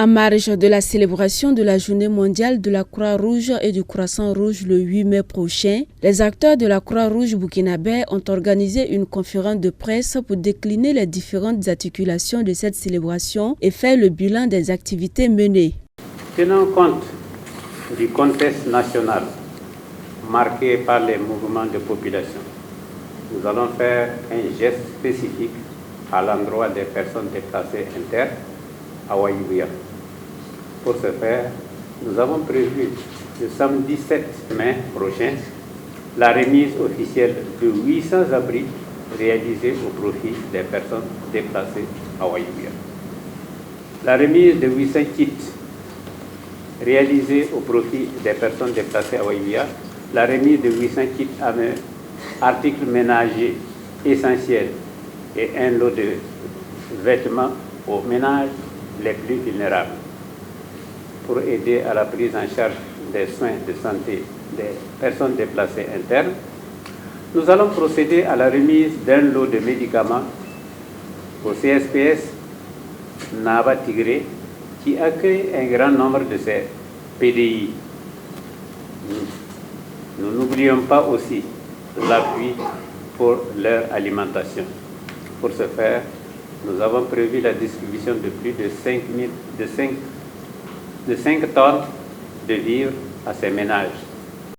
En marge de la célébration de la Journée mondiale de la Croix-Rouge et du Croissant-Rouge le 8 mai prochain, les acteurs de la Croix-Rouge burkinabé ont organisé une conférence de presse pour décliner les différentes articulations de cette célébration et faire le bilan des activités menées. Tenant compte du contexte national marqué par les mouvements de population, nous allons faire un geste spécifique à l'endroit des personnes déplacées internes à Waïouya. Pour ce faire, nous avons prévu le samedi 7 mai prochain la remise officielle de 800 abris réalisés au profit des personnes déplacées à Waïouya. La remise de 800 kits réalisés au profit des personnes déplacées à Waïouya. La remise de 800 kits articles ménagers essentiels et un lot de vêtements aux ménages les plus vulnérables pour aider à la prise en charge des soins de santé des personnes déplacées internes. Nous allons procéder à la remise d'un lot de médicaments au CSPS Naba Tigré qui accueille un grand nombre de ces PDI. Nous n'oublions pas aussi l'appui pour leur alimentation. Pour ce faire, nous avons prévu la distribution de plus de 5 tonnes de vivres à ces ménages.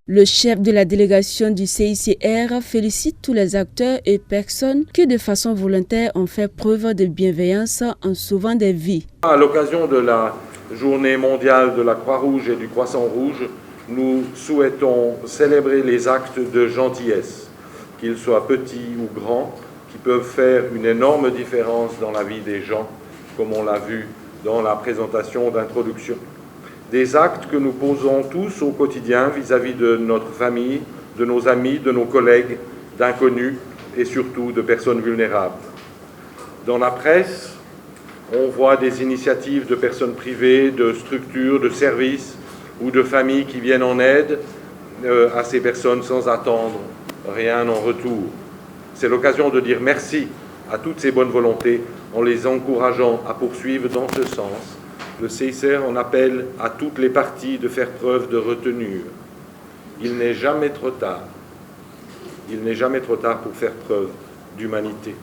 Le chef de la délégation du CICR félicite tous les acteurs et personnes qui, de façon volontaire, ont fait preuve de bienveillance en sauvant des vies. À l'occasion de la Journée mondiale de la Croix-Rouge et du Croissant-Rouge, nous souhaitons célébrer les actes de gentillesse, qu'ils soient petits ou grands, qui peuvent faire une énorme différence dans la vie des gens, comme on l'a vu dans la présentation d'introduction. Des actes que nous posons tous au quotidien vis-à-vis de notre famille, de nos amis, de nos collègues, d'inconnus et surtout de personnes vulnérables. Dans la presse, on voit des initiatives de personnes privées, de structures, de services ou de familles qui viennent en aide à ces personnes sans attendre rien en retour. C'est l'occasion de dire merci à toutes ces bonnes volontés en les encourageant à poursuivre dans ce sens. Le CICR en appelle à toutes les parties de faire preuve de retenue. Il n'est jamais trop tard. Il n'est jamais trop tard pour faire preuve d'humanité.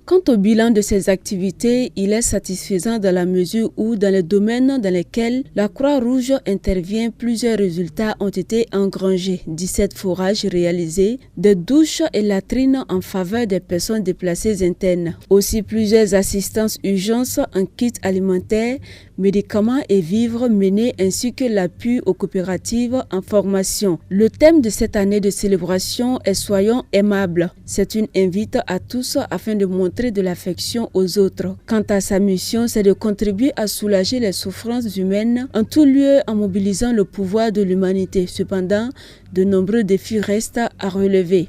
Quant au bilan de ces activités, il est satisfaisant dans la mesure où, dans les domaines dans lesquels la Croix-Rouge intervient, plusieurs résultats ont été engrangés. 17 forages réalisés, des douches et latrines en faveur des personnes déplacées internes. Aussi plusieurs assistances urgences en kits alimentaires, médicaments et vivres menés ainsi que l'appui aux coopératives en formation. Le thème de cette année de célébration est « Soyons aimables ». C'est une invite à tous afin de montrer de l'affection aux autres. Quant à sa mission, c'est de contribuer à soulager les souffrances humaines en tout lieu en mobilisant le pouvoir de l'humanité. Cependant, de nombreux défis restent à relever.